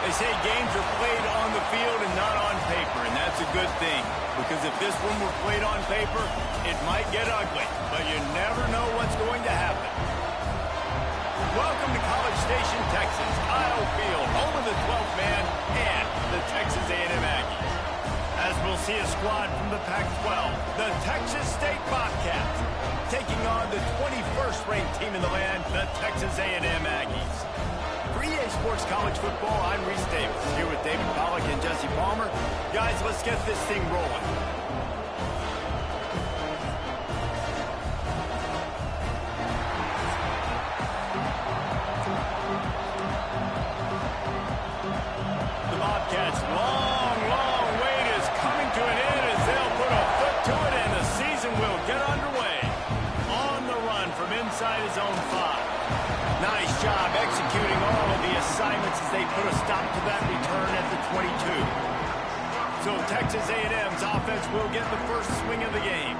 They say games are played on the field and not on paper, and that's a good thing. Because if this one were played on paper, it might get ugly. But you never know what's going to happen. Welcome to College Station, Texas. Kyle Field, home of the 12th man and the Texas A&M Aggies. As we'll see a squad from the Pac-12, the Texas State Bobcats, taking on the 21st ranked team in the land, the Texas A&M Aggies. For EA Sports College Football, I'm Reese Davis, here with David Pollack and Jesse Palmer. Guys, let's get this thing rolling. The Bobcats' long wait is coming to an end as they'll put a foot to it and the season will get underway. On the run from inside his own 5. Nice job executing all of the assignments as they put a stop to that return at the 22. So Texas A&M's offense will get the first swing of the game.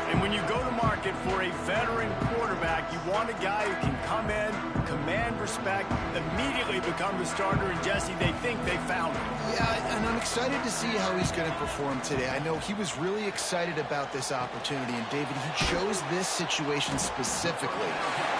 And when you go to market for a veteran quarterback, you want a guy who can come in, command respect, immediately become the starter. And Jesse, they think they found him. Yeah, and I'm excited to see how he's going to perform today. I know he was really excited about this opportunity. And David, he chose this situation specifically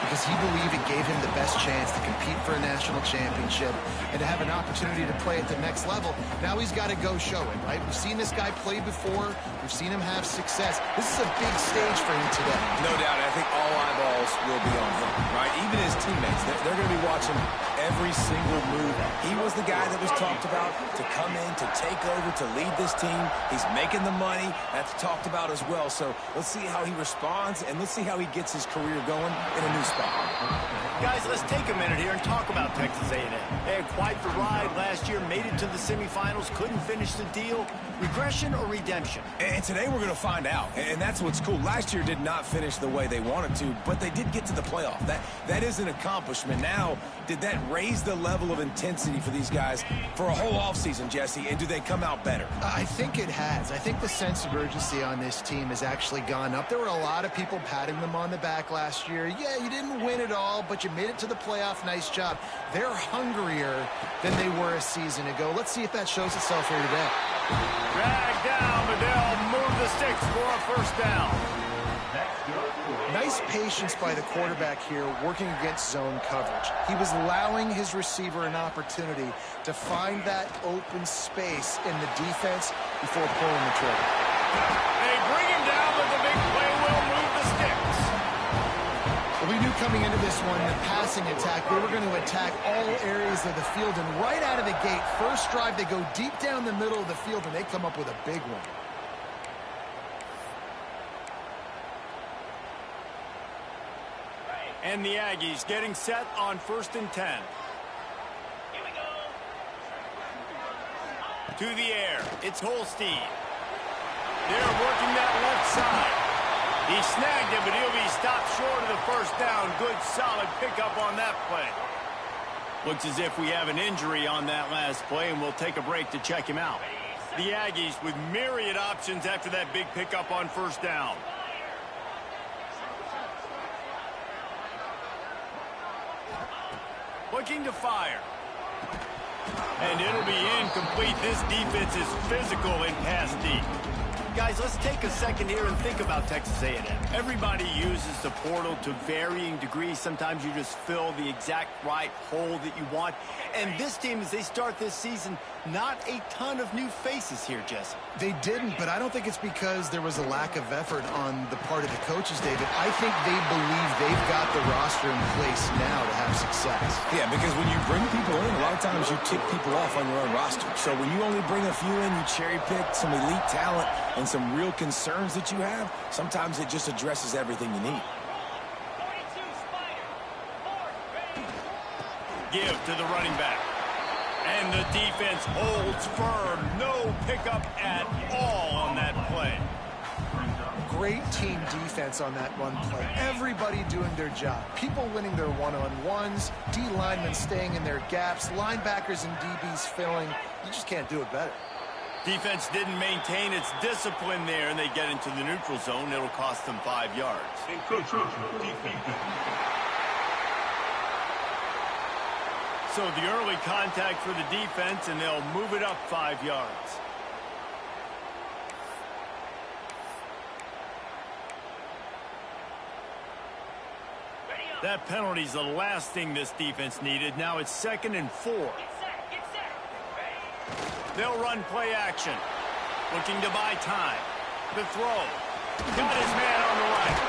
because he believed it gave him the best chance to compete for a national championship and to have an opportunity to play at the next level. Now he's got to go show it, right? We've seen this guy play before. We've seen him have success. This is a big stage for him today. No doubt. I think all eyeballs will be on him, right? Even his teammates, they're going to be watching every single move. He was the guy that was talked about to come in, to take over, to lead this team. He's making the money. That's talked about as well. So let's see how he responds, and let's see how he gets his career going in a new spot. Guys, let's take a minute here and talk about Texas A&M. They had quite the ride last year, made it to the semifinals, couldn't finish the deal. Regression or redemption? And today we're going to find out, and that's what's cool. Last year did not finish the way they wanted to, but they did get to the playoff. That is an accomplishment. Now, did that raise the level of intensity for these guys for a whole offseason, Jesse, and do they come out better? I think it has. I think the sense of urgency on this team has actually gone up. There were a lot of people patting them on the back last year. Yeah, you didn't win it all, but you made it to the playoff. Nice job. They're hungrier than they were a season ago. Let's see if that shows itself here today. Drag down, but they'll move the sticks for a first down. Nice patience by the quarterback here working against zone coverage. He was allowing his receiver an opportunity to find that open space in the defense before pulling the trigger. They bring him down, but the big play will move the sticks. Well, we knew coming into this one, the passing attack, they were going to attack all areas of the field, and right out of the gate, first drive, they go deep down the middle of the field, and they come up with a big one. And the Aggies getting set on 1st and 10. Here we go. To the air. It's Holstein. They're working that left side. He snagged it, but he'll be stopped short of the first down. Good, solid pickup on that play. Looks as if we have an injury on that last play, and we'll take a break to check him out. The Aggies with myriad options after that big pickup on first down. Looking to fire. And it'll be incomplete. This defense is physical and pass deep. Guys, let's take a second here and think about Texas A&M. Everybody uses the portal to varying degrees. Sometimes you just fill the exact right hole that you want. And this team, as they start this season, not a ton of new faces here, Jesse. They didn't, but I don't think it's because there was a lack of effort on the part of the coaches, David. I think they believe they've got the roster in place now to have success. Yeah, because when you bring people in, a lot of times you tick people off on your own roster. So when you only bring a few in, you cherry-pick some elite talent and some real concerns that you have, sometimes it just addresses everything you need. Give to the running back. And the defense holds firm. No pickup at all on that play. Great team defense on that run play. Everybody doing their job. People winning their one-on-ones, D linemen staying in their gaps, linebackers and DBs filling. You just can't do it better. Defense didn't maintain its discipline there, and they get into the neutral zone. It'll cost them 5 yards. So the early contact for the defense, and they'll move it up 5 yards. That penalty's the last thing this defense needed. Now it's 2nd and 4. They'll run play action. Looking to buy time. The throw. Got his man on the right.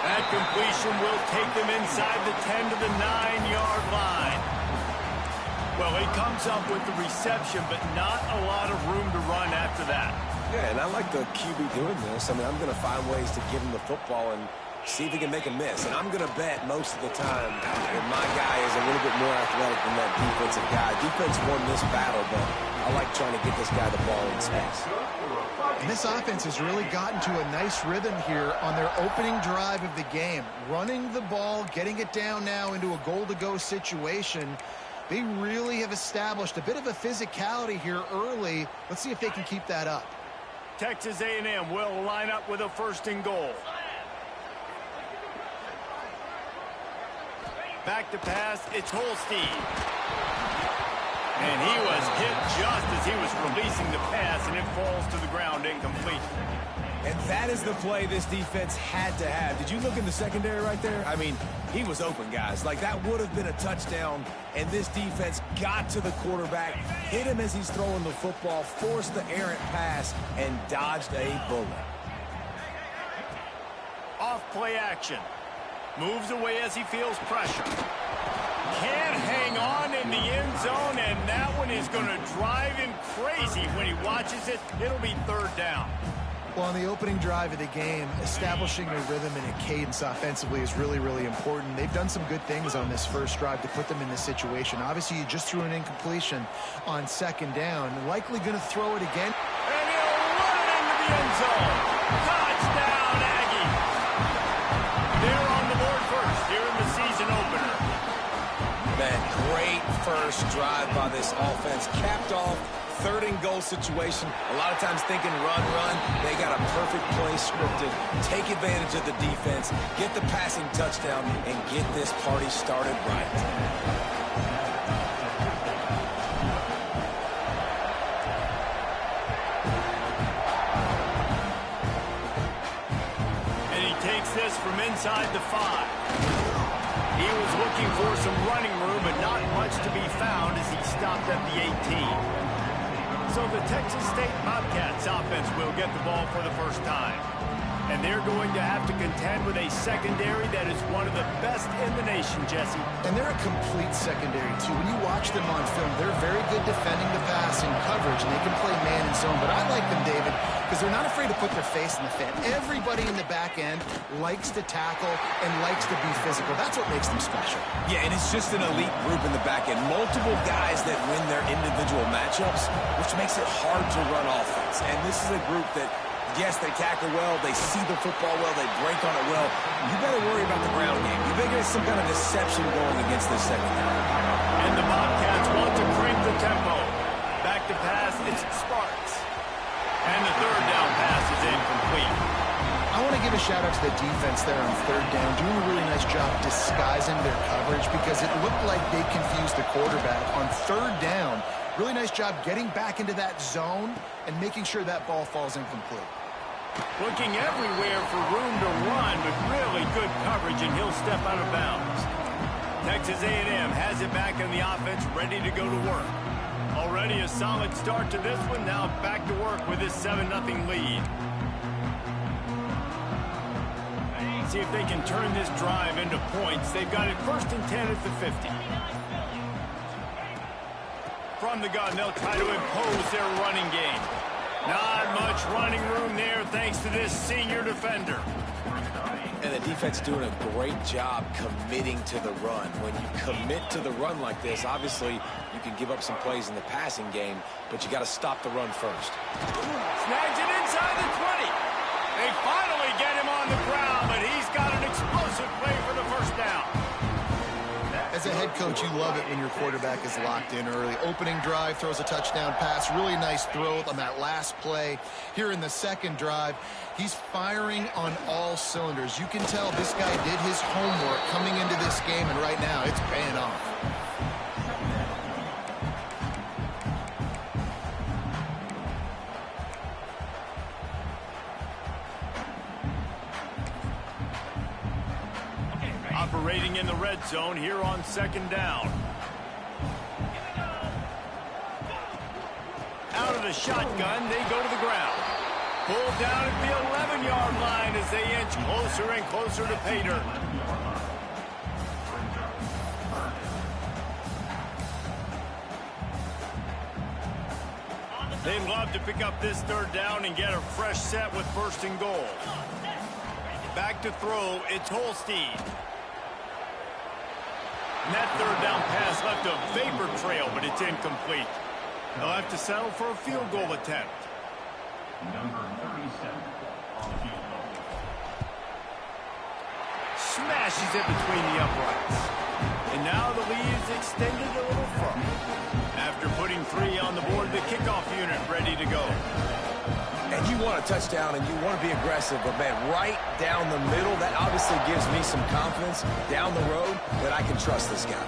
That completion will take them inside the 10 to the 9-yard line. Well, he comes up with the reception, but not a lot of room to run after that. Yeah, and I like the QB doing this. I mean, I'm going to find ways to give him the football and see if he can make a miss. And I'm going to bet most of the time that my guy is a little bit more athletic than that defensive guy. Defense won this battle, but I like trying to get this guy the ball in space. And this offense has really gotten to a nice rhythm here on their opening drive of the game. Running the ball, getting it down now into a goal-to-go situation. They really have established a bit of a physicality here early. Let's see if they can keep that up. Texas A&M will line up with a 1st and goal. Back to pass, it's Holstein. And he was hit just as he was releasing the pass, and it falls to the ground incomplete. And that is the play this defense had to have. Did you look in the secondary right there? I mean, he was open, guys. Like, that would have been a touchdown, and this defense got to the quarterback, hit him as he's throwing the football, forced the errant pass, and dodged a bullet. Off play action. Moves away as he feels pressure. Can't hang on in the end zone, and that one is going to drive him crazy when he watches it. It'll be 3rd down. Well, on the opening drive of the game, establishing a rhythm and a cadence offensively is really, really important. They've done some good things on this first drive to put them in this situation. Obviously, you just threw an incompletion on 2nd down. Likely going to throw it again. And he'll run it into the end zone. Touchdown, Aggie. They're on the board first here in the season opener. Man, great first drive by this offense. Capped off 3rd and goal situation. A lot of times thinking run. They got a perfect play scripted. Take advantage of the defense, get the passing touchdown, and get this party started right. And he takes this from inside the 5. He was looking for some running room, but not much to be found as he stopped at the 18. So the Texas State Bobcats offense will get the ball for the first time. And they're going to have to contend with a secondary that is one of the best in the nation, Jesse. And they're a complete secondary, too. When you watch them on film, they're very good defending the pass and coverage, and they can play man and zone. But I like them, David, because they're not afraid to put their face in the fan. Everybody in the back end likes to tackle and likes to be physical. That's what makes them special. Yeah, and it's just an elite group in the back end. Multiple guys that win their individual matchups, which makes it hard to run offense. And this is a group that, yes, they tackle well, they see the football well, they break on it well. You better worry about the ground game. You think there's some kind of deception going against this secondary. And the Bobcats want to crank the tempo. Back to pass, it's Sparks. And the 3rd down pass is incomplete. I want to give a shout-out to the defense there on 3rd down, doing a really nice job disguising their coverage because it looked like they confused the quarterback on 3rd down. Really nice job getting back into that zone and making sure that ball falls incomplete. Looking everywhere for room to run, but really good coverage, and he'll step out of bounds. Texas A&M has it back in the offense, ready to go to work. Already a solid start to this one. Now back to work with this 7-0 lead. See if they can turn this drive into points. They've got it 1st and 10 at the 50. From the gun, they'll try to impose their running game. Not much running room there thanks to this senior defender. And the defense doing a great job committing to the run. When you commit to the run like this, obviously you can give up some plays in the passing game, but you got to stop the run first. Snags it inside the 20. They finally get him on the ground, but he's got an explosive play for the 1st down. As a head coach, you love it when your quarterback is locked in early. Opening drive, throws a touchdown pass. Really nice throw on that last play. Here in the 2nd drive, he's firing on all cylinders. You can tell this guy did his homework coming into this game, and right now it's paying off. operating in the red zone here on 2nd down. Out of the shotgun, they go to the ground. Pulled down at the 11-yard line as they inch closer and closer to pay dirt. They'd love to pick up this 3rd down and get a fresh set with 1st and goal. Back to throw, it's Holstein. And that 3rd down pass left a vapor trail, but it's incomplete. They'll have to settle for a field goal attempt. Number 37 on the field goal. Smashes it between the uprights. And now the lead is extended a little further. After putting 3 on the board, the kickoff unit ready to go. And you want a touchdown and you want to be aggressive, but man, right down the middle, that obviously gives me some confidence down the road that I can trust this guy.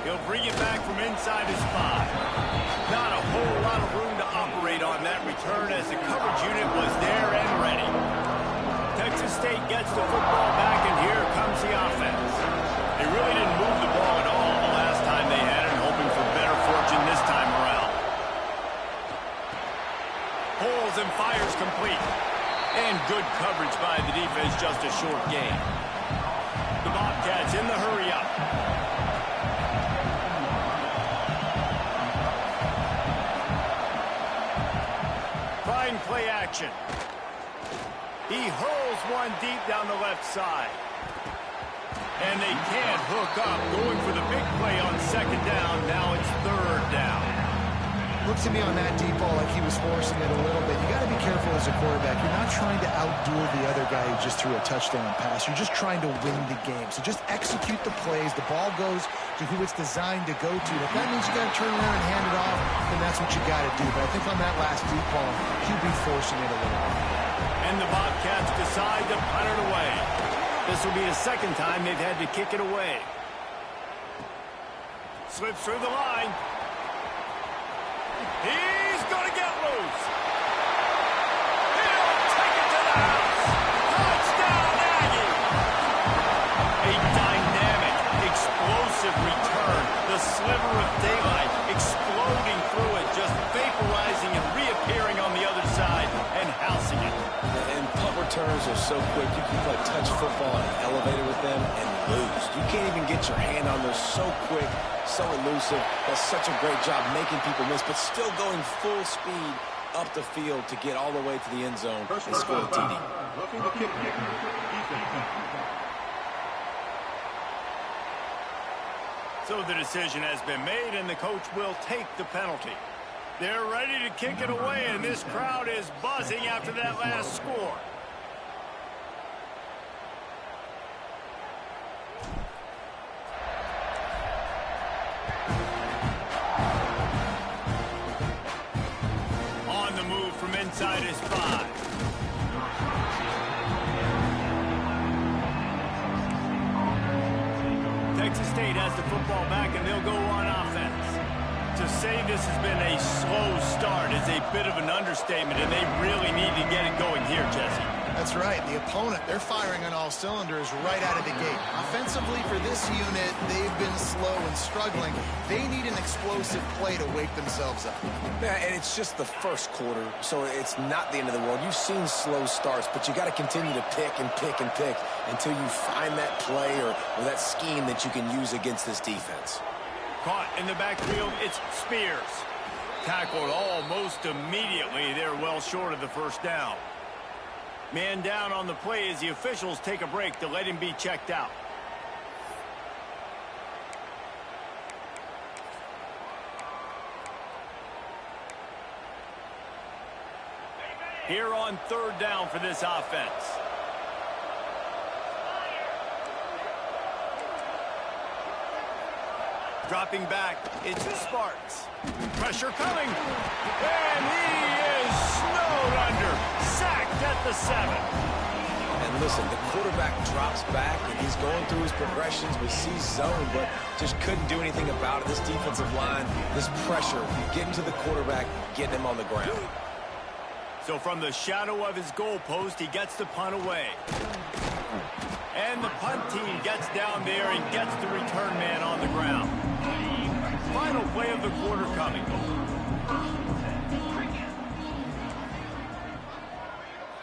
He'll bring it back from inside his 5. Not a whole lot of room to operate on that return as the coverage unit was there and ready. Texas State gets the football back, and here comes the offense. They really didn't move the ball at all the last time they had it, hoping for better fortune this time around. Pulls and fires complete. And good coverage by the defense, just a short gain. The Bobcats in the hurry-up. Fine play action. He hurls one deep down the left side. And they can't hook up. Going for the big play on 2nd down. Now it's 3rd down. Looks to me on that deep ball like he was forcing it a little bit. You got to be careful as a quarterback. You're not trying to outduel the other guy who just threw a touchdown pass. You're just trying to win the game. So just execute the plays. The ball goes to who it's designed to go to. If that means you got to turn around and hand it off, then that's what you got to do. But I think on that last deep ball, he'll be forcing it a little bit. And the Bobcats decide to punt it away. This will be the 2nd time they've had to kick it away. Slips through the line. He's going to get loose. He'll take it to the house. Touchdown, Aggie. A dynamic, explosive return. The sliver of daylight exploding through it, just vaporizing and reappearing on the other side and housing it. And punt returns are so quick. You can play touch football in an elevator with them and lose. You can't even get your hand on those. So quick, so elusive. Does such a great job making people miss, but still going full speed up the field to get all the way to the end zone and score a TD. So the decision has been made, and the coach will take the penalty. They're ready to kick it away, and this crowd is buzzing after that last score. On the move from inside his 5. Texas State has the football back, and they'll go on offense. To say this has been a slow start is a bit of an understatement, and they really need to get it going here, Jesse. That's right. The opponent, they're firing on all cylinders right out of the gate. Offensively, for this unit, they've been slow and struggling. They need an explosive play to wake themselves up. Yeah, and it's just the first quarter, so it's not the end of the world. You've seen slow starts, but you got to continue to pick and pick and pick until you find that play or that scheme that you can use against this defense. Caught in the backfield, it's Spears. Tackled almost immediately. They're well short of the 1st down. Man down on the play as the officials take a break to let him be checked out. Here on 3rd down for this offense. Dropping back, it's Sparks. Pressure coming. And he is snowed under. Sacked at the 7. And listen, the quarterback drops back, and he's going through his progressions. We see zone, but just couldn't do anything about it. This defensive line, this pressure, getting to the quarterback, getting him on the ground. So from the shadow of his goalpost, he gets the punt away. And the punt team gets down there and gets the return man on the ground. Final play of the quarter coming.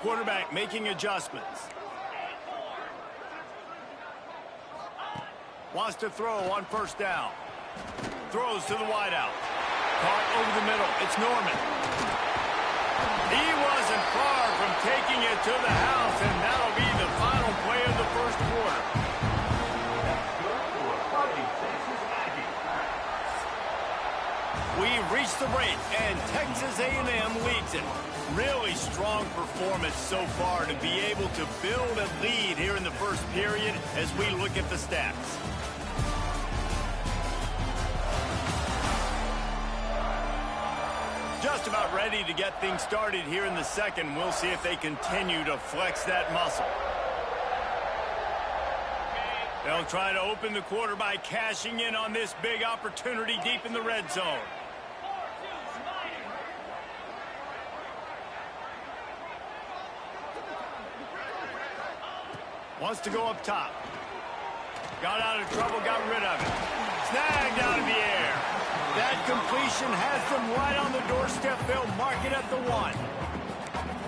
Quarterback making adjustments. Wants to throw on first down. Throws to the wideout. Caught over the middle. It's Norman. He wasn't far from taking it to the house, and that'll be the final play of the first quarter. We've reached the break, and Texas A&M leads it. Really strong performance so far to be able to build a lead here in the first period as we look at the stats. Just about ready to get things started here in the second. We'll see if they continue to flex that muscle. They'll try to open the quarter by cashing in on this big opportunity deep in the red zone. Wants to go up top. Got out of trouble, got rid of it. Snagged out of the air. That completion has them right on the doorstep. They'll mark it at the 1.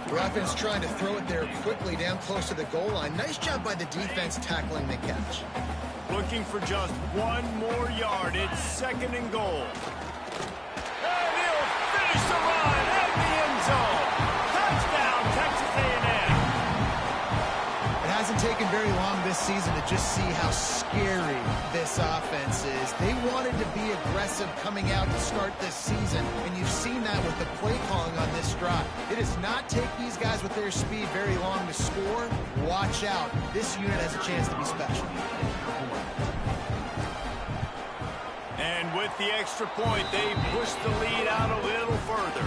The offense trying to throw it there quickly down close to the goal line. Nice job by the defense tackling the catch. Looking for just 1 more yard. It's 2nd and goal. And he'll finish the run at the end zone. Touchdown, Texas A&M. It hasn't taken very long this season to just see how scary this offense is. They wanted to be aggressive coming out to start this season, and you've seen that with the play calling on this drive. It does not take these guys with their speed very long to score. Watch out. This unit has a chance to be special. And with the extra point, they push the lead out a little further.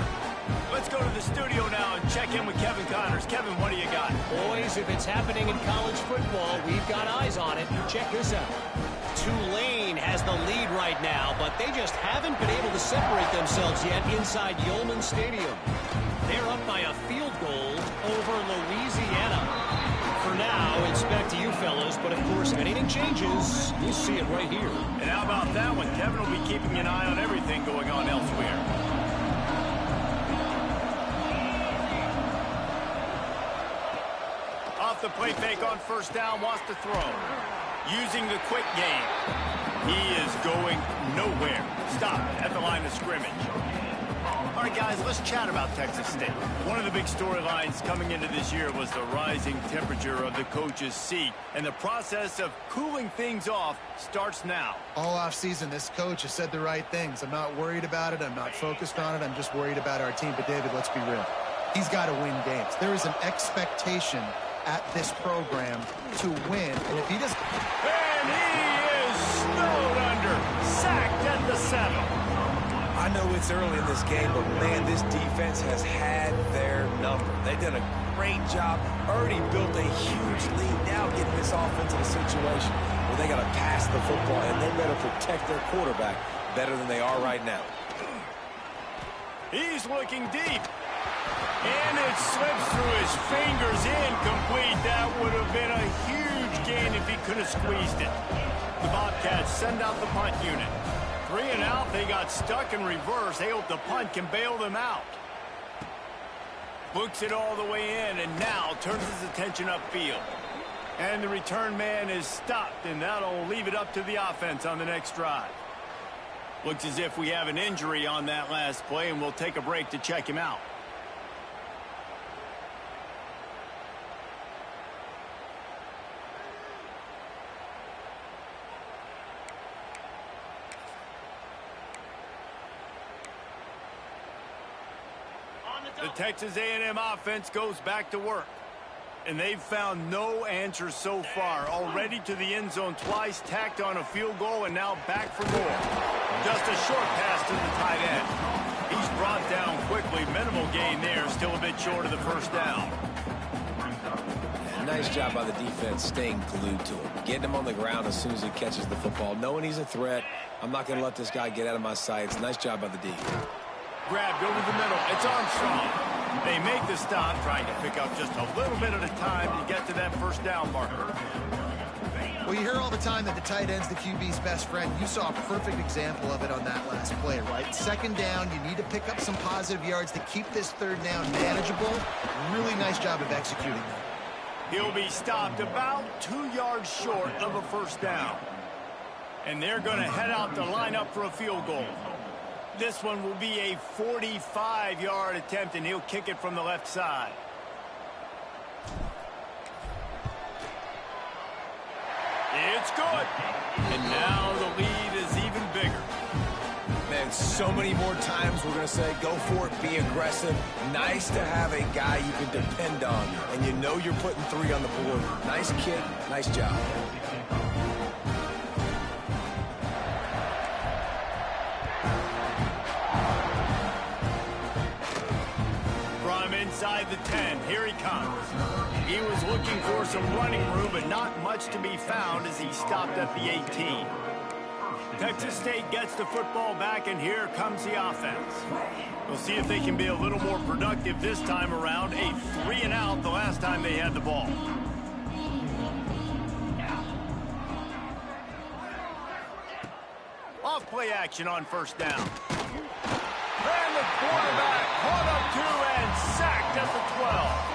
Let's go to the studio now and check in with Kevin Connors. Kevin, what do you got? Boys, if it's happening in college football, we've got eyes on it. Check this out. Tulane has the lead right now, but they just haven't been able to separate themselves yet inside Yulman Stadium. They're up by a field goal over Louisiana. For now, it's back to you fellas, but of course, if anything changes, you'll see it right here. And how about that one? Kevin will be keeping an eye on everything going on elsewhere. Off the play fake on first down, wants to throw. Using the quick game. He is going nowhere. Stop at the line of scrimmage. All right, guys, let's chat about Texas State. One of the big storylines coming into this year was the rising temperature of the coach's seat, and the process of cooling things off starts now. All offseason, this coach has said the right things. I'm not worried about it. I'm not focused on it. I'm just worried about our team. But, David, let's be real. He's got to win games. There is an expectation at this program to win. And if he doesn't... And he is snowed under. Sacked at the 7. I know it's early in this game, but, man, this defense has had their number. They've done a great job, already built a huge lead, now getting this offense in a situation where they got to pass the football, and they better protect their quarterback better than they are right now. He's looking deep. And it slips through his fingers, incomplete. That would have been a huge gain if he could have squeezed it. The Bobcats send out the punt unit. 3 and out, they got stuck in reverse. They hope the punt can bail them out. Books it all the way in, and now turns his attention upfield. And the return man is stopped, and that'll leave it up to the offense on the next drive. Looks as if we have an injury on that last play, and we'll take a break to check him out. The Texas A&M offense goes back to work. And they've found no answers so far. Already to the end zone twice, tacked on a field goal, and now back for more. Just a short pass to the tight end. He's brought down quickly. Minimal gain there. Still a bit short of the first down. Nice job by the defense staying glued to him. Getting him on the ground as soon as he catches the football. Knowing he's a threat. I'm not going to let this guy get out of my sights. Nice job by the D. Grabbed over the middle. It's Armstrong. They make the stop, trying to pick up just a little bit at a time to get to that first down marker. Well, you hear all the time that the tight end's the QB's best friend. You saw a perfect example of it on that last play, right? Second down, you need to pick up some positive yards to keep this third down manageable. Really nice job of executing that. He'll be stopped about 2 yards short of a first down. And they're going to head out to line up for a field goal. This one will be a 45-yard attempt, and he'll kick it from the left side. It's good. And now the lead is even bigger. Man, so many more times we're going to say, go for it, be aggressive. Nice to have a guy you can depend on, and you know you're putting 3 on the board. Nice kick, nice job. From inside the 10, here he comes. He was looking for some running room, but not much to be found as he stopped at the 18. Texas State gets the football back, and here comes the offense. We'll see if they can be a little more productive this time around. A 3-and-out the last time they had the ball. Off play action on first down. And the quarterback caught up 2 and sacked at the 12.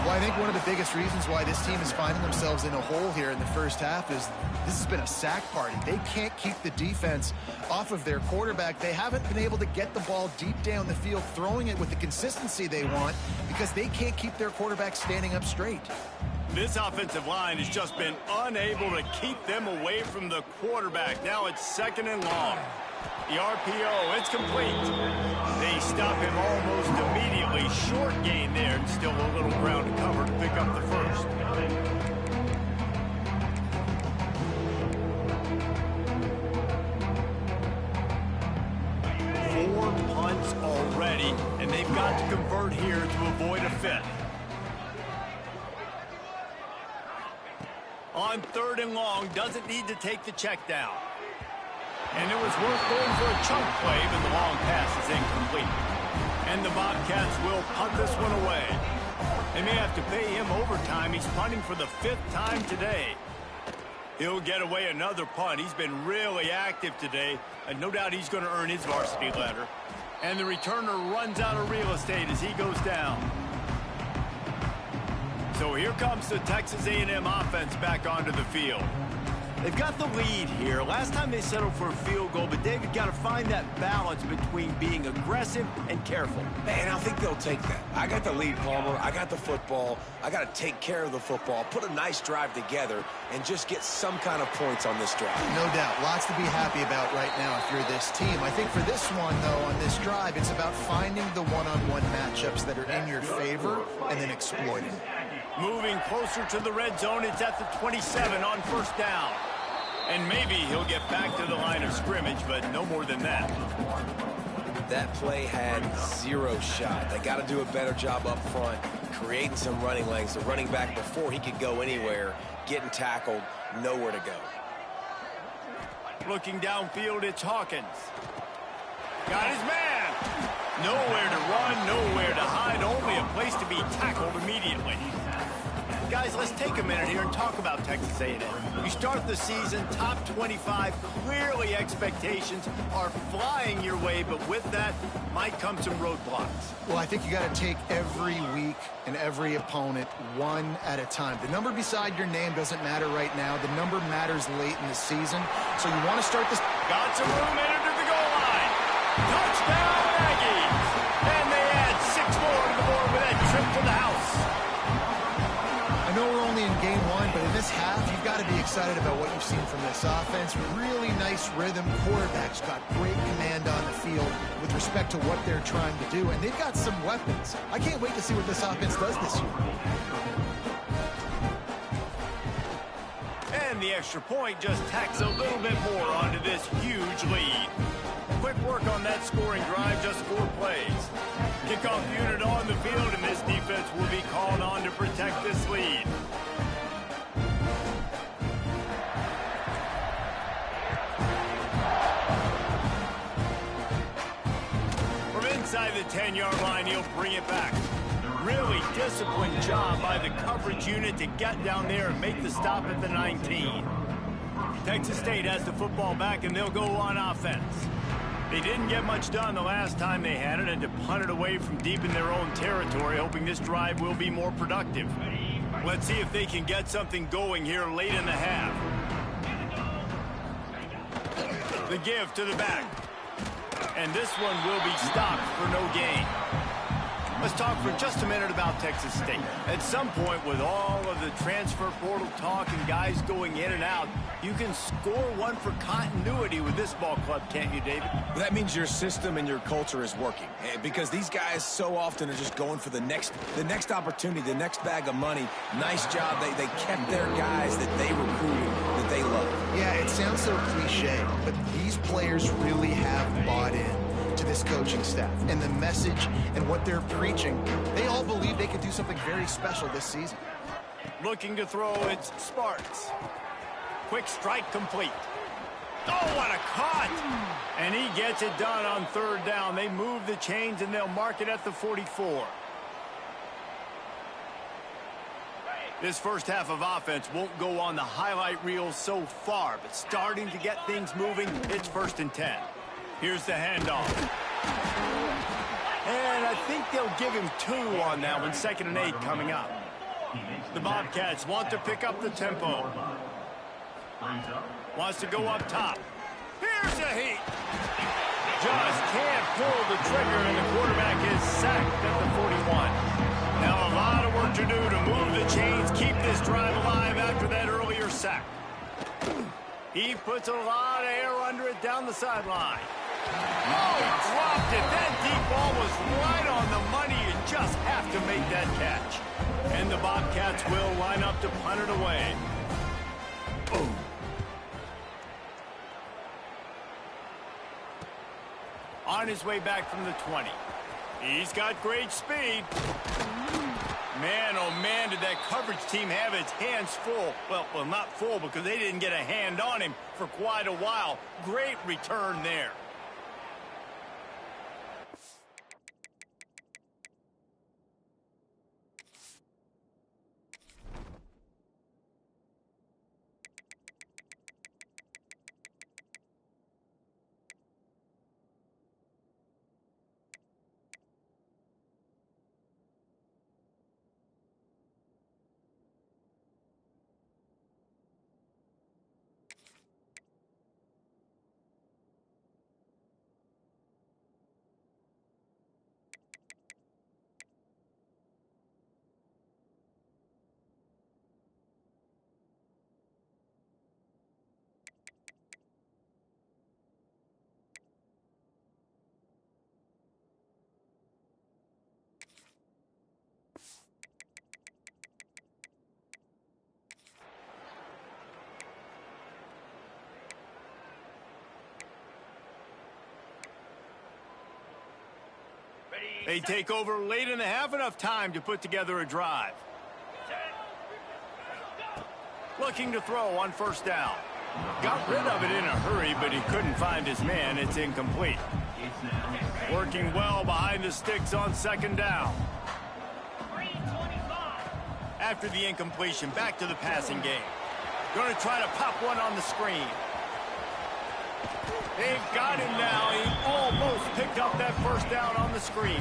Well, I think one of the biggest reasons why this team is finding themselves in a hole here in the first half is this has been a sack party. They can't keep the defense off of their quarterback. They haven't been able to get the ball deep down the field, throwing it with the consistency they want because they can't keep their quarterback standing up straight. This offensive line has just been unable to keep them away from the quarterback. Now it's 2nd and long. The RPO, it's complete. They stop him almost immediately. Short gain there, and still a little ground to cover to pick up the first. Four punts already, and they've got to convert here to avoid a 5th. On 3rd and long, doesn't need to take the check down. And it was worth going for a chunk play, but the long pass is incomplete. And the Bobcats will punt this one away. They may have to pay him overtime. He's punting for the 5th time today. He'll get away another punt. He's been really active today, and no doubt he's going to earn his varsity letter. And the returner runs out of real estate as he goes down. So here comes the Texas A&M offense back onto the field. They've got the lead here. Last time they settled for a field goal, but David got to find that balance between being aggressive and careful. Man, I think they'll take that. I got the lead, Palmer. I got the football. I got to take care of the football, put a nice drive together, and just get some kind of points on this drive. No doubt. Lots to be happy about right now if you're this team. I think for this one, though, on this drive, it's about finding the one-on-one matchups that are in your favor and then exploiting. Moving closer to the red zone, it's at the 27 on first down. And maybe he'll get back to the line of scrimmage, but no more than that. That play had 0 shot. They got to do a better job up front, creating some running lanes. The running back, before he could go anywhere, getting tackled, nowhere to go. Looking downfield, it's Hawkins. Got his man. Nowhere to run, nowhere to hide, only a place to be tackled immediately. Guys, let's take a minute here and talk about Texas A&M. You start the season top 25. Clearly expectations are flying your way, but with that might come some roadblocks. Well, I think you got to take every week and every opponent one at a time. The number beside your name doesn't matter right now. The number matters late in the season. So you want to start this. Got some room entered to the goal line. Touchdown, Aggies. And they add 6 more to the board with that trip to the house. I know we're only in game 1, but in this half, you've got to be excited about what you've seen from this offense. Really nice rhythm. Quarterback's got great command on the field with respect to what they're trying to do, and they've got some weapons. I can't wait to see what this offense does this year. And the extra point just tacks a little bit more onto this huge lead. Quick work on that scoring drive, just 4 plays. Kickoff unit on the field, and this defense will be called on to protect this lead. From inside the 10-yard line, he'll bring it back. really disciplined job by the coverage unit to get down there and make the stop at the 19. Texas State has the football back, and they'll go on offense. They didn't get much done the last time they had it, and to punt it away from deep in their own territory, hoping this drive will be more productive. Let's see if they can get something going here late in the half. The give to the back. And this one will be stopped for no gain. Let's talk for just a minute about Texas State. At some point, with all of the transfer portal talk and guys going in and out, you can score one for continuity with this ball club, can't you, David? That means your system and your culture is working, because these guys so often are just going for the next opportunity, the next bag of money. Nice job. They kept their guys that they recruited, that they love. Yeah, it sounds so cliche, but these players really have bought in to this coaching staff and the message and what they're preaching. They all believe they could do something very special this season. Looking to throw, it's Sparks. Quick strike complete. Oh, what a cut! And he gets it done on third down. They move the chains, and they'll mark it at the 44. This first half of offense won't go on the highlight reel so far, but starting to get things moving, it's 1st and 10. Here's the handoff. And I think they'll give him 2 on that one. 2nd and 8 coming up. The Bobcats want to pick up the tempo. Wants to go up top. Here's a heat. Just can't pull the trigger, and the quarterback is sacked at the 41. Now a lot of work to do to move the chains, keep this drive alive after that earlier sack. He puts a lot of air under it down the sideline. Oh, he dropped it. That deep ball was right on the money. You just have to make that catch. And the Bobcats will line up to punt it away. Boom. On his way back from the 20. He's got great speed. Man, oh man, did that coverage team have its hands full. Well, not full because they didn't get a hand on him for quite a while. Great return there. They take over late in the half, enough time to put together a drive. Looking to throw on 1st down. Got rid of it in a hurry, but he couldn't find his man. It's incomplete. Working well behind the sticks on 2nd down. After the incompletion, back to the passing game. Going to try to pop one on the screen. They've got him now. He almost picked up that 1st down on the screen.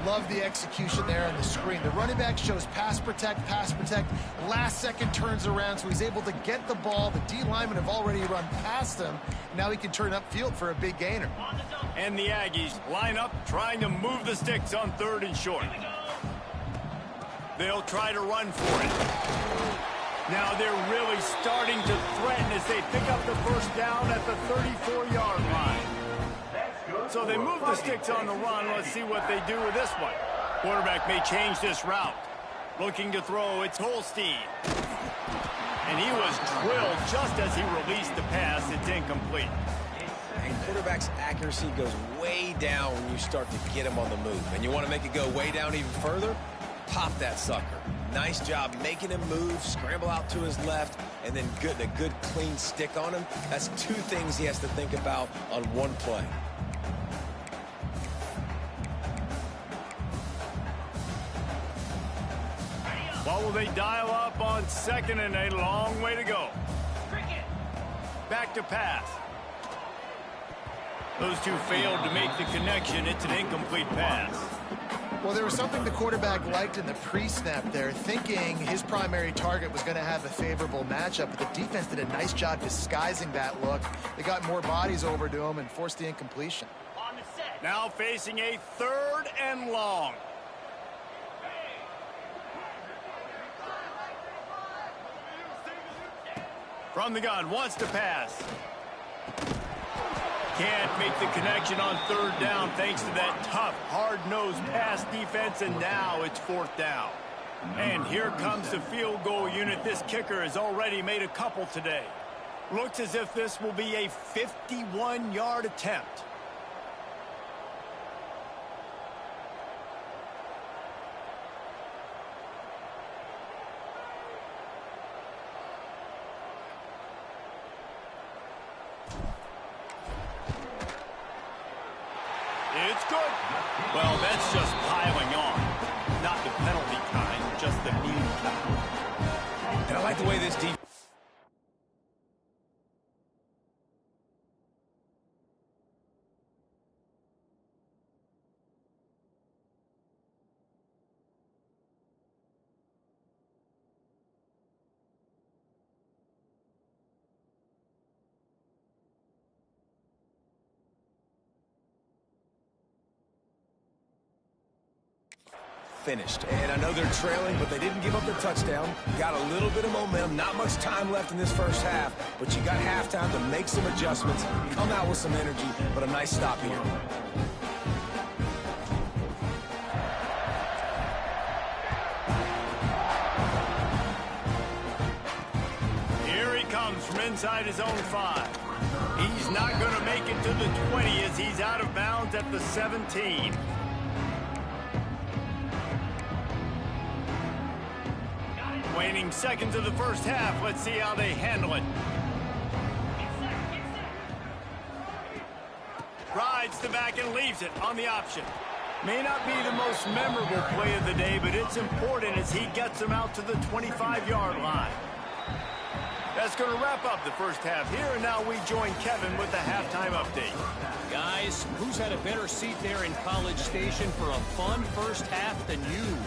Love the execution there on the screen. The running back shows pass protect. Last second turns around, so he's able to get the ball. The D linemen have already run past him. Now he can turn upfield for a big gainer. And the Aggies line up, trying to move the sticks on 3rd and short. They'll try to run for it. Now they're really starting to threaten as they pick up the 1st down at the 34-yard line. So they move the sticks on the run. Let's see what they do with this one. Quarterback may change this route. Looking to throw, it's Holstein. And he was drilled just as he released the pass. It's incomplete. And quarterback's accuracy goes way down when you start to get him on the move. And you want to make it go way down even further? Pop that sucker. Nice job making him move, scramble out to his left, and then a good clean stick on him. That's 2 things he has to think about on one play. What will they dial up on second and a long way to go? Back to pass. Those two failed to make the connection. It's an incomplete pass. Well, there was something the quarterback liked in the pre-snap there, thinking his primary target was going to have a favorable matchup, but the defense did a nice job disguising that look. They got more bodies over to him and forced the incompletion. Now facing a 3rd and long. From the gun, wants to pass. Can't make the connection on 3rd down thanks to that tough, hard-nosed pass defense, and now it's 4th down. And here comes the field goal unit. This kicker has already made a couple today. Looks as if this will be a 51-yard attempt. It's good. Well, that's just piling on. Not the penalty kind, just the mean kind. And I like the way this defense... finished. And I know they're trailing, but they didn't give up their touchdown. Got a little bit of momentum. Not much time left in this first half, but you got halftime to make some adjustments, come out with some energy, but a nice stop here. Here he comes from inside his own 5. He's not going to make it to the 20 as he's out of bounds at the 17. Waning seconds of the first half. Let's see how they handle it. Rides the back and leaves it on the option. May not be the most memorable play of the day, but it's important as he gets them out to the 25-yard line. That's going to wrap up the first half here, and now we join Kevin with the halftime update. Guys, who's had a better seat there in College Station for a fun first half than you?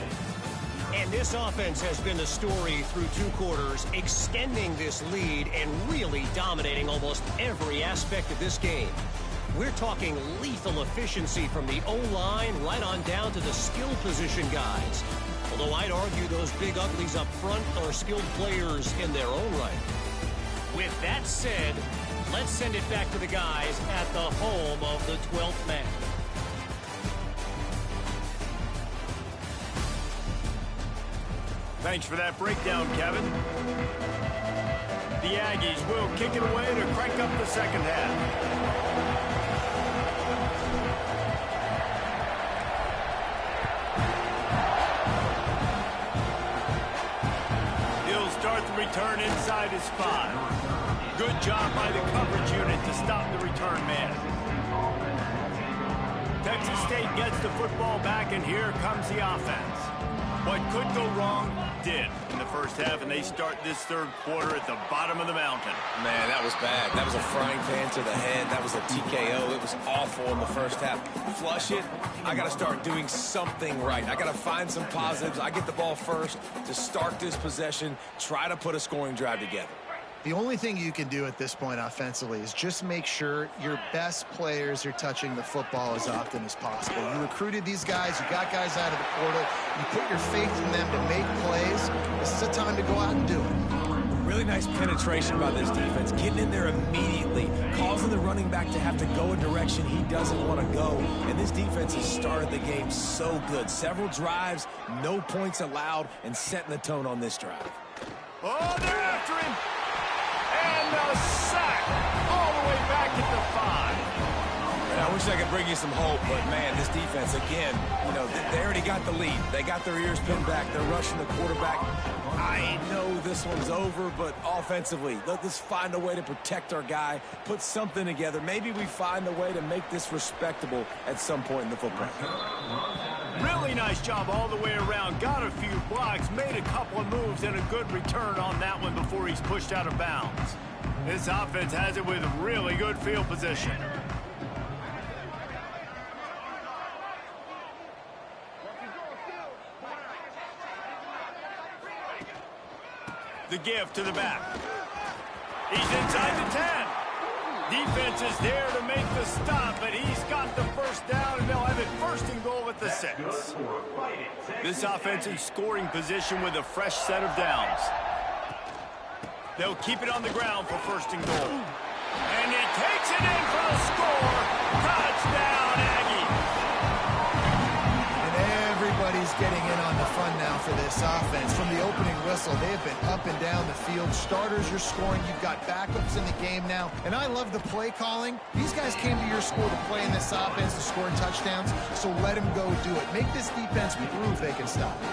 And this offense has been the story through 2 quarters, extending this lead and really dominating almost every aspect of this game. We're talking lethal efficiency from the O-line right on down to the skill position guys. Although I'd argue those big uglies up front are skilled players in their own right. With that said, let's send it back to the guys at the home of the 12th man. Thanks for that breakdown, Kevin. The Aggies will kick it away to crank up the second half. He'll start the return inside his 5. Good job by the coverage unit to stop the return man. Texas State gets the football back, and here comes the offense. What could go wrong did in the first half, and they start this third quarter at the bottom of the mountain. Man, that was bad. That was a frying pan to the head. That was a TKO. It was awful in the first half. Flush it. I got to start doing something right. I got to find some positives. I get the ball first to start this possession, try to put a scoring drive together. The only thing you can do at this point offensively is just make sure your best players are touching the football as often as possible. You recruited these guys. You got guys out of the portal. You put your faith in them to make plays. This is the time to go out and do it. Really nice penetration by this defense, getting in there immediately, causing the running back to have to go a direction he doesn't want to go. And this defense has started the game so good. Several drives, no points allowed, and setting the tone on this drive. Oh, they're after him. And a sack all the way back at the 5. Now, wish I could bring you some hope, but, man, this defense, again, you know, they already got the lead. They got their ears pinned back. They're rushing the quarterback. I know this one's over, but offensively, let's find a way to protect our guy, put something together. Maybe we find a way to make this respectable at some point in the football. Really nice job all the way around. Got a few blocks, made a couple of moves, and a good return on that one before he's pushed out of bounds. This offense has it with really good field position. The give to the back. He's inside the 10. Defense is there to make the stop, but he's got the first down, and they'll have it first and goal at the 6. This offense in scoring position with a fresh set of downs. They'll keep it on the ground for first and goal. And he takes it in for the score. Touchdown, Aggie. And everybody's getting in on the fun now for this offense. From the opening whistle, they have been up and down the field. Starters are scoring. You've got backups in the game now. And I love the play calling. These guys came to your school to play in this offense, to score touchdowns, so let them go do it. Make this defense prove they can stop it.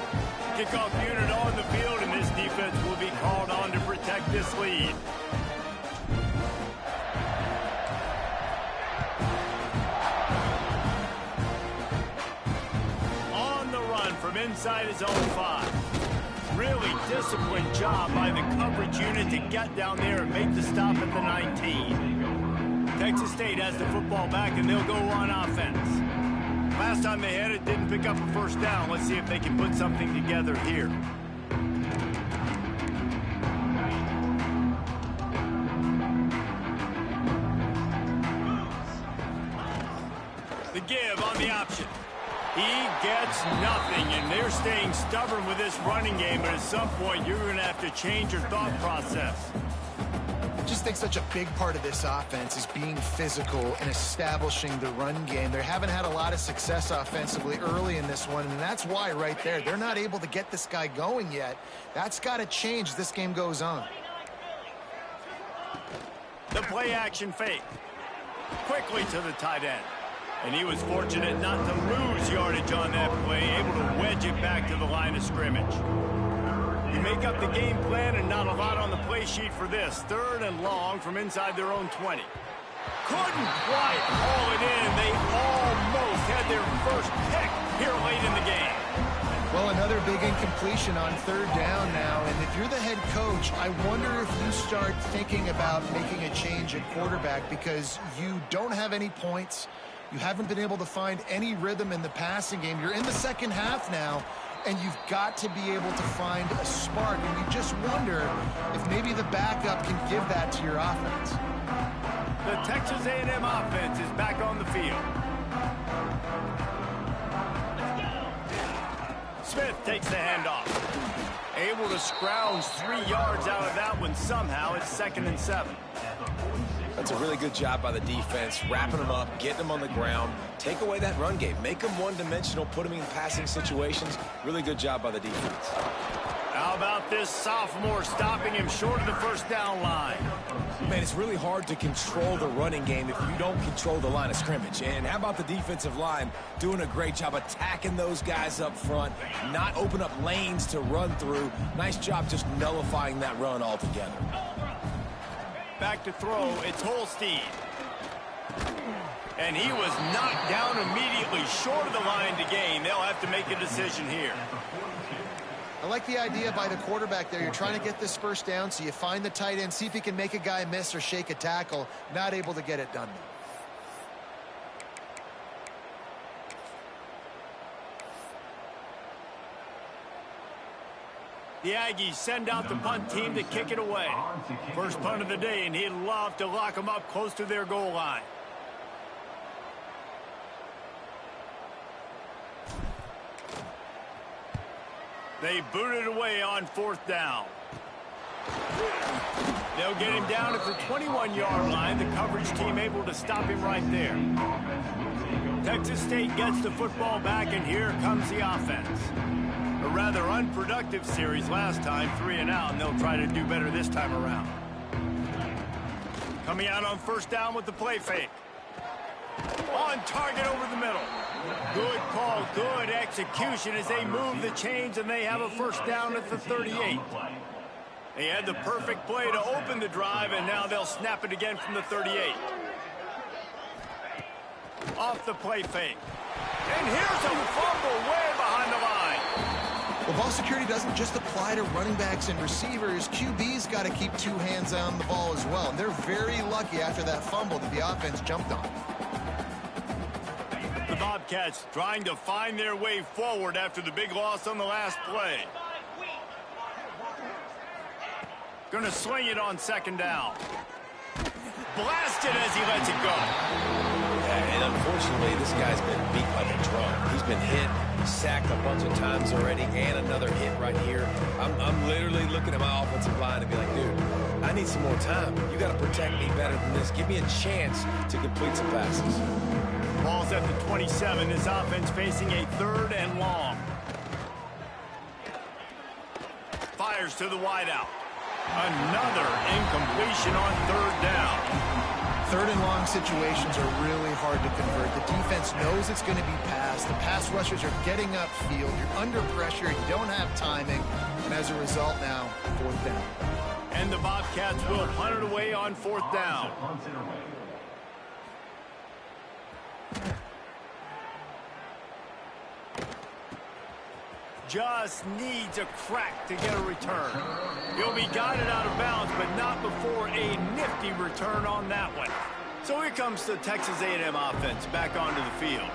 Kickoff unit on the field, and this defense will be called on to protect this lead. On the run from inside his own 5. Really disciplined job by the coverage unit to get down there and make the stop at the 19. Texas State has the football back, and they'll go on offense. Last time they had it, didn't pick up a first down. Let's see if they can put something together here. The give on the option. He gets nothing, and they're staying stubborn with this running game, but at some point, you're going to have to change your thought process. I just think such a big part of this offense is being physical and establishing the run game. They haven't had a lot of success offensively early in this one, and that's why right there, they're not able to get this guy going yet. That's got to change as this game goes on. The play action fake. Quickly to the tight end. And he was fortunate not to lose yardage on that play, able to wedge it back to the line of scrimmage. You make up the game plan and not a lot on the play sheet for this. 3rd and long from inside their own 20. Couldn't quite haul it in. They almost had their first pick here late in the game. Well, another big incompletion on 3rd down now, and if you're the head coach, I wonder if you start thinking about making a change at quarterback because you don't have any points. You haven't been able to find any rhythm in the passing game. You're in the second half now, and you've got to be able to find a spark, and you just wonder if maybe the backup can give that to your offense. The Texas A&M offense is back on the field. Smith takes the handoff. Able to scrounge 3 yards out of that one somehow. It's 2nd and 7. That's a really good job by the defense, wrapping them up, getting them on the ground, take away that run game, make them one-dimensional, put them in passing situations. Really good job by the defense. How about this sophomore stopping him short of the first down line? Man, it's really hard to control the running game if you don't control the line of scrimmage. And how about the defensive line doing a great job attacking those guys up front, not open up lanes to run through. Nice job just nullifying that run altogether. Back to throw, it's Holstein. And he was knocked down immediately short of the line to gain. They'll have to make a decision here. I like the idea by the quarterback there. You're trying to get this first down, so you find the tight end, see if he can make a guy miss or shake a tackle. Not able to get it done. The Aggies send out the punt team to kick it away. First punt of the day, and he'd love to lock them up close to their goal line. They boot it away on 4th down. They'll get him down at the 21-yard line. The coverage team able to stop him right there. Texas State gets the football back, and here comes the offense. A rather unproductive series last time, 3 and out, and they'll try to do better this time around. Coming out on 1st down with the play fake. On on target over the middle. Good call, good execution as they move the chains, and they have a first down at the 38. They had the perfect play to open the drive, and now they'll snap it again from the 38. Off the play fake. And here's a fumble way behind the line. Well, ball security doesn't just apply to running backs and receivers. QB's got to keep two hands on the ball as well. And they're very lucky after that fumble that the offense jumped on. The Bobcats trying to find their way forward after the big loss on the last play. Going to sling it on second down. Blasted as he lets it go. And unfortunately, this guy's been beat like a drum. He's been hit, sacked a bunch of times already, and another hit right here. I'm literally looking at my offensive line and be like, dude, I need some more time. You got to protect me better than this. Give me a chance to complete some passes. Ball's at the 27. This offense facing a 3rd and long. Fires to the wideout. Another incompletion on 3rd down. 3rd and long situations are really hard to convert. The defense knows it's going to be passed. The pass rushers are getting upfield. You're under pressure. You don't have timing. And as a result now, 4th down. And the Bobcats will punt it away on 4th down. Just needs a crack to get a return. He'll be guided out of bounds, but not before a nifty return on that one. So here comes the Texas A&M offense back onto the field.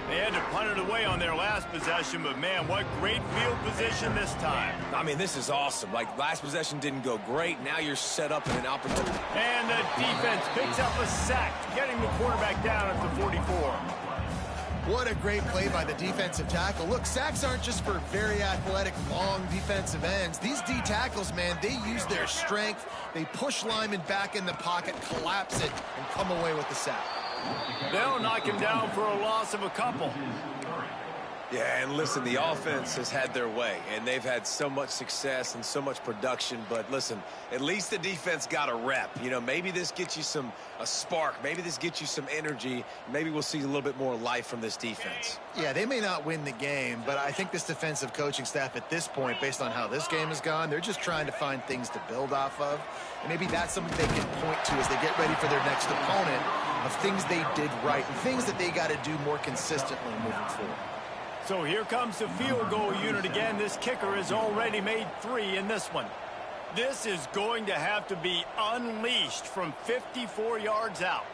They had to punt it away on their last possession, but man, what great field position this time. I mean, this is awesome. Like, last possession didn't go great. Now you're set up in an opportunity. And the defense picks up a sack, getting the quarterback down at the 44. What a great play by the defensive tackle. Look, sacks aren't just for very athletic, long defensive ends. These D tackles, man, they use their strength. They push linemen back in the pocket, collapse it, and come away with the sack. They'll knock him down for a loss of a couple. Yeah, and listen, the offense has had their way, and they've had so much success and so much production. But listen, at least the defense got a rep. You know, maybe this gets you a spark. Maybe this gets you some energy. Maybe we'll see a little bit more life from this defense. Yeah, they may not win the game, but I think this defensive coaching staff at this point, based on how this game has gone, they're just trying to find things to build off of. And maybe that's something they can point to as they get ready for their next opponent, of things they did right and things that they got to do more consistently moving forward. So here comes the field goal unit again. This kicker has already made 3 in this one. This is going to have to be unleashed from 54 yards out.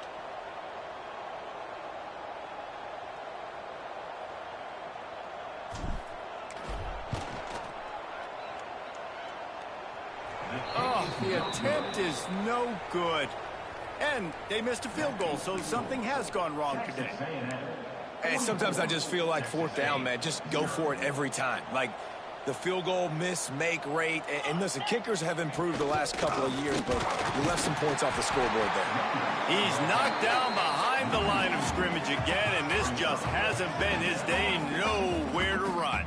Oh, the attempt is no good. And they missed a field goal, so something has gone wrong today. And sometimes I just feel like 4th down, man, just go for it every time. Like, the field goal miss-make rate. And listen, kickers have improved the last couple of years, but you left some points off the scoreboard there. He's knocked down behind the line of scrimmage again, and this just hasn't been his day. Nowhere to run.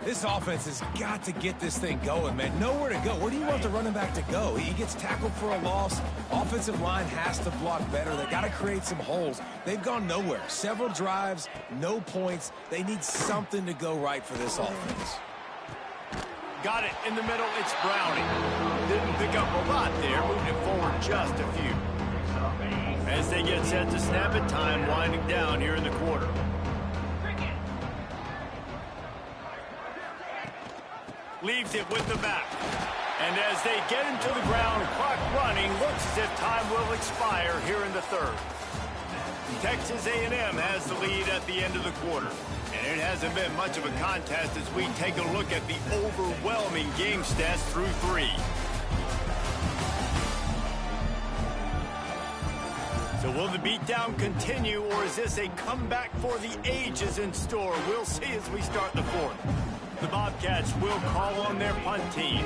This offense has got to get this thing going, man. Nowhere to go. Where do you want the running back to go? He gets tackled for a loss. Offensive line has to block better. They got to create some holes. They've gone nowhere. Several drives, no points. They need something to go right for this offense. Got it in the middle. It's Browning. Didn't pick up a lot there. Moved it forward just a few. As they get set to snap it, time winding down here in the quarter. Leaves it with the back. And as they get him to the ground, clock as if time will expire here in the third. Texas A&M has the lead at the end of the quarter. And it hasn't been much of a contest as we take a look at the overwhelming game stats through 3. So will the beatdown continue, or is this a comeback for the ages in store? We'll see as we start the fourth. The Bobcats will call on their punt team.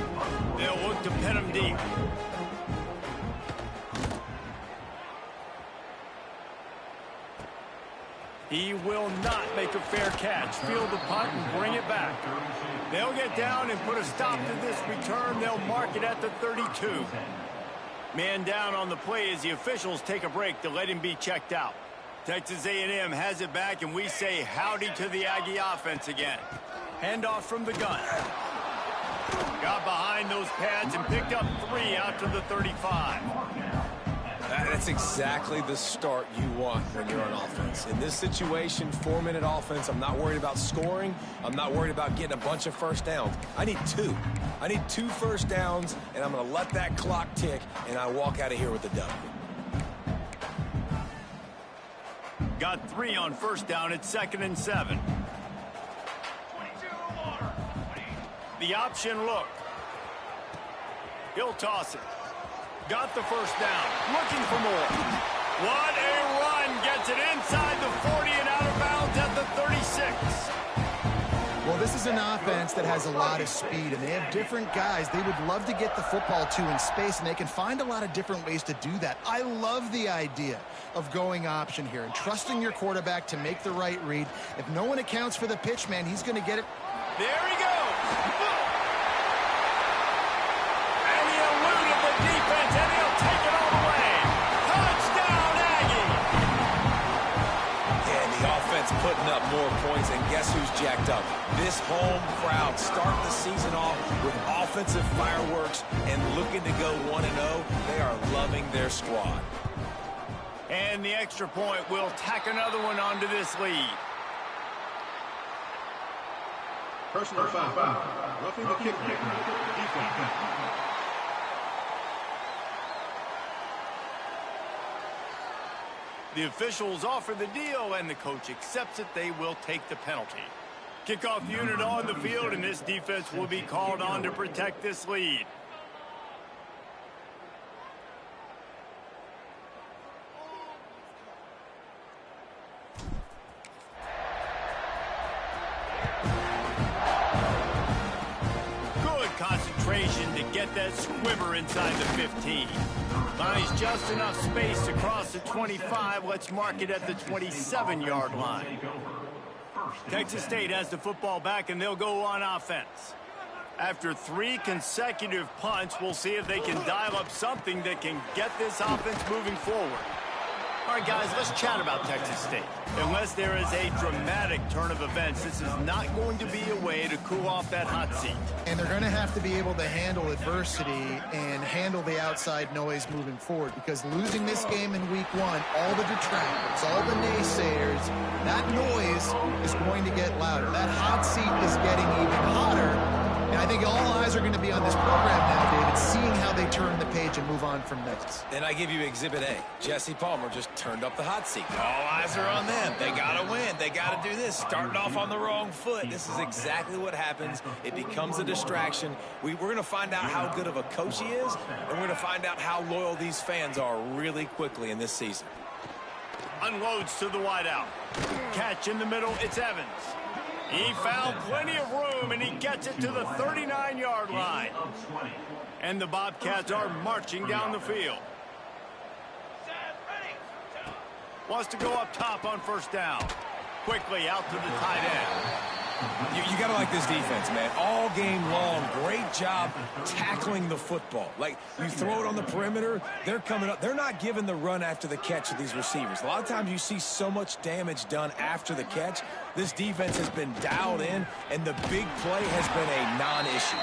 They'll look to pin them deep. He will not make a fair catch. Field the punt and bring it back. They'll get down and put a stop to this return. They'll mark it at the 32. Man down on the play as the officials take a break to let him be checked out. Texas A&M has it back, and we say howdy to the Aggie offense again. Handoff from the gun. Got behind those pads and picked up 3 out to the 35. That's exactly the start you want when you're on offense. In this situation, 4-minute offense, I'm not worried about scoring. I'm not worried about getting a bunch of first downs. I need 2. I need 2 first downs, and I'm going to let that clock tick, and I walk out of here with the W. Got 3 on first down at 2nd and 7. The option look. He'll toss it. Got the first down. Looking for more. What a run. Gets it inside the 40 and out of bounds at the 36. Well, this is an offense that has a lot of speed, and they have different guys they would love to get the football to in space, and they can find a lot of different ways to do that. I love the idea of going option here and trusting your quarterback to make the right read. If no one accounts for the pitch, man, he's going to get it. There he goes. And he eluded the defense, and he'll take it all the way. Touchdown, Aggie. Yeah, and the offense putting up more points, and guess who's jacked up? This home crowd starting the season off with offensive fireworks and looking to go 1-0. They are loving their squad. And the extra point will tack another one onto this lead. Personal foul. Roughing the kicker. Defense. The officials offer the deal, and the coach accepts it. They will take the penalty. Kickoff unit on the field, and this defense will be called on to protect this lead. Concentration to get that squibber inside the 15. Buys just enough space to cross the 25. Let's mark it at the 27-yard line. Texas State has the football back, and they'll go on offense. After 3 consecutive punts, we'll see if they can dial up something that can get this offense moving forward. All right, guys, let's chat about Texas State. Unless there is a dramatic turn of events, this is not going to be a way to cool off that hot seat. And they're going to have to be able to handle adversity and handle the outside noise moving forward, because losing this game in week 1, all the detractors, all the naysayers, that noise is going to get louder. That hot seat is getting even hotter. And I think all eyes are going to be on this program now, David, seeing how they turn the page and move on from this. And I give you Exhibit A. Jesse Palmer just turned up the hot seat. All eyes are on them. They got to win. They got to do this. Starting off on the wrong foot. This is exactly what happens. It becomes a distraction. We're going to find out how good of a coach he is, and we're going to find out how loyal these fans are really quickly in this season. Unloads to the wideout. Catch in the middle. It's Evans. He found plenty of room, and he gets it to the 39-yard line. And the Bobcats are marching down the field. Wants to go up top on first down. Quickly out to the tight end. You got to like this defense, man. All game long, great job tackling the football. Like, you throw it on the perimeter, they're coming up. They're not giving the run after the catch to these receivers. A lot of times you see so much damage done after the catch. This defense has been dialed in, and the big play has been a non-issue.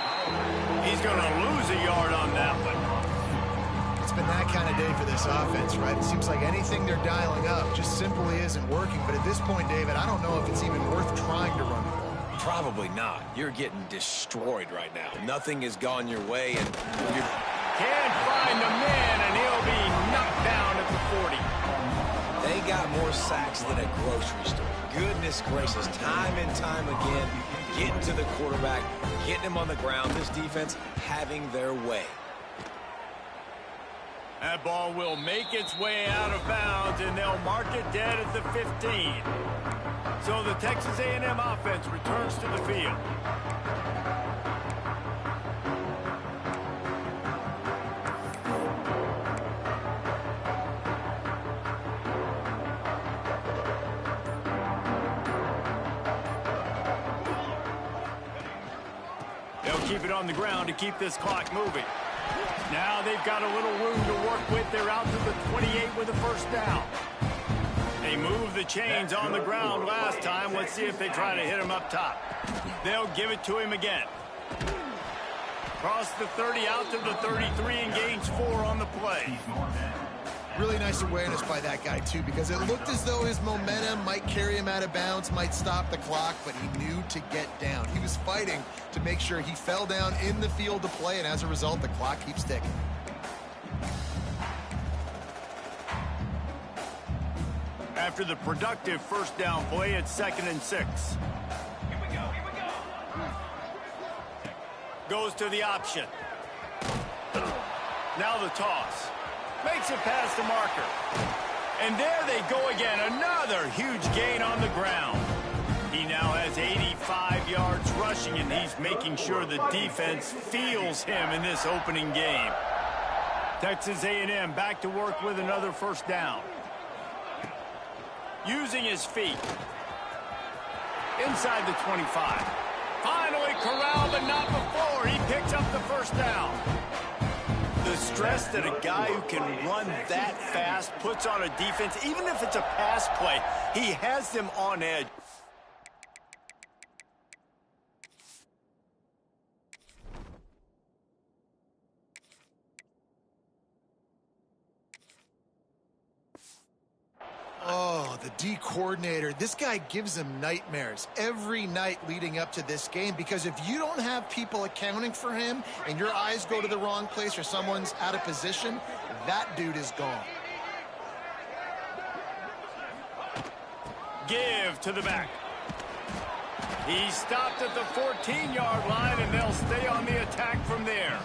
He's going to lose a yard on that one. It's been that kind of day for this offense, right? It seems like anything they're dialing up just simply isn't working. But at this point, David, I don't know if it's even worth trying to run the ball. Probably not. You're getting destroyed right now. Nothing has gone your way, and Can't find the man, and he'll be more sacks than a grocery store. Goodness gracious, time and time again, getting to the quarterback, getting him on the ground. This defense having their way. That ball will make its way out of bounds, and they'll mark it dead at the 15. So the Texas A&M offense returns to the field. They'll keep it on the ground to keep this clock moving. Now they've got a little room to work with. They're out to the 28 with a first down. They moved the chains on the ground last time. Let's see if they try to hit him up top. They'll give it to him again. Cross the 30 out to the 33 and gains 4 on the play. Really nice awareness by that guy, too, because it looked as though his momentum might carry him out of bounds, might stop the clock, but he knew to get down. He was fighting to make sure he fell down in the field to play, and as a result, the clock keeps ticking. After the productive first down play, it's 2nd and 6. Here we go. Goes to the option. Now the toss. Makes it past the marker. And there they go again. Another huge gain on the ground. He now has 85 yards rushing, and he's making sure the defense feels him in this opening game. Texas A&M back to work with another first down. Using his feet. Inside the 25. Finally corralled, but not before. He picks up the first down. The stress that a guy who can run that fast puts on a defense, even if it's a pass play, he has them on edge. Oh, the D coordinator. This guy gives him nightmares every night leading up to this game, because if you don't have people accounting for him and your eyes go to the wrong place or someone's out of position, that dude is gone. Give to the back. He stopped at the 14-yard line, and they'll stay on the attack from there.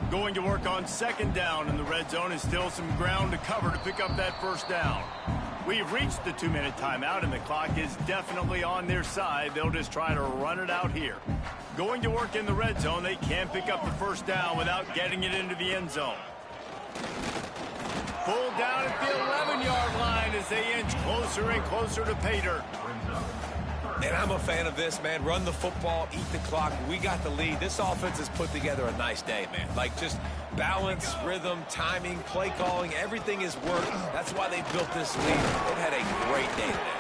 Going to work on 2nd down in the red zone, and still some ground to cover to pick up that first down. We've reached the 2-minute timeout, and the clock is definitely on their side. They'll just try to run it out here. Going to work in the red zone, they can pick up the first down without getting it into the end zone. Pulled down at the 11-yard line as they inch closer and closer to pay dirt. And I'm a fan of this, man. Run the football, eat the clock. We got the lead. This offense has put together a nice day, man. Like, just balance, rhythm, timing, play calling, everything is working. That's why they built this lead. They've had a great day today.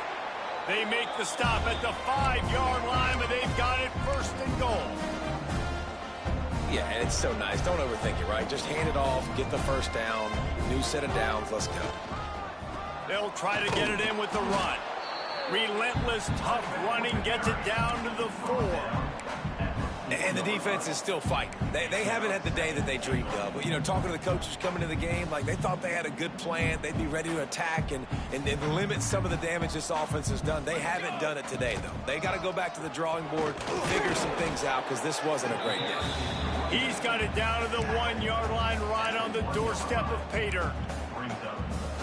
They make the stop at the 5-yard line, but they've got it 1st and goal. Yeah, and it's so nice. Don't overthink it, right? Just hand it off, get the first down, new set of downs, let's go. They'll try to get it in with the run. Relentless, tough running gets it down to the 4. And the defense is still fighting. They haven't had the day that they dreamed of. But, you know, talking to the coaches coming to the game, like, they thought they had a good plan. They'd be ready to attack and limit some of the damage this offense has done. They haven't done it today, though. They got to go back to the drawing board, figure some things out, because this wasn't a great day. He's got it down to the 1-yard line, right on the doorstep of pay dirt.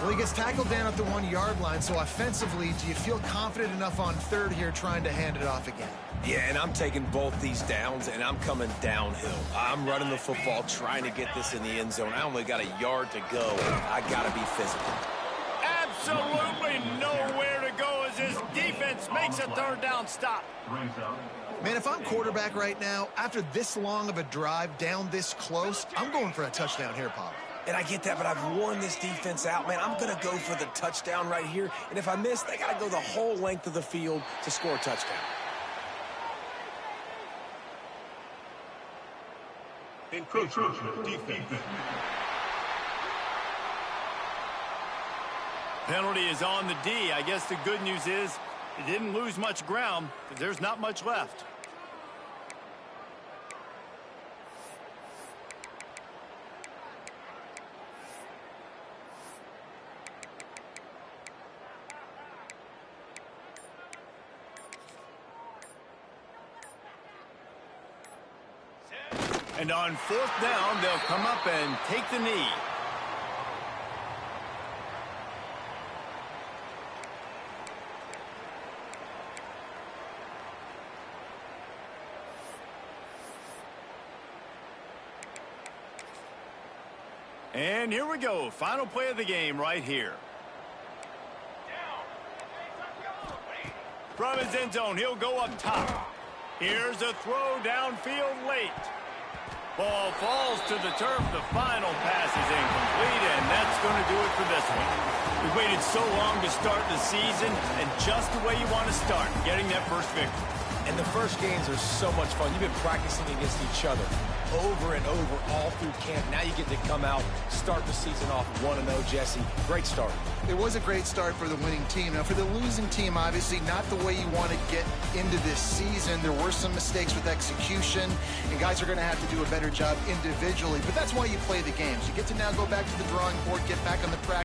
Well, he gets tackled down at the 1-yard line, so offensively, do you feel confident enough on 3rd here trying to hand it off again? Yeah, and I'm taking both these downs, and I'm coming downhill. I'm running the football, trying to get this in the end zone. I only got a yard to go. I got to be physical. Absolutely nowhere to go as his defense makes a 3rd down stop. Man, if I'm quarterback right now, after this long of a drive down this close, I'm going for a touchdown here, Paul. And I get that, but I've worn this defense out, man. I'm going to go for the touchdown right here. And if I miss, they got to go the whole length of the field to score a touchdown. Encroachment defense. Penalty is on the D. I guess the good news is it didn't lose much ground, but there's not much left. And on 4th down, they'll come up and take the knee. And here we go. Final play of the game right here. From his end zone, he'll go up top. Here's a throw downfield late. Ball falls to the turf. The final pass is incomplete, and that's going to do it for this one. We waited so long to start the season, and just the way you want to start, getting that first victory. And the first games are so much fun. You've been practicing against each other over and over all through camp. Now you get to come out, start the season off 1-0, Jesse. Great start. It was a great start for the winning team. Now, for the losing team, obviously not the way you want to get into this season. There were some mistakes with execution, and guys are going to have to do a better job individually. But that's why you play the games. You get to now go back to the drawing board, get back on the practice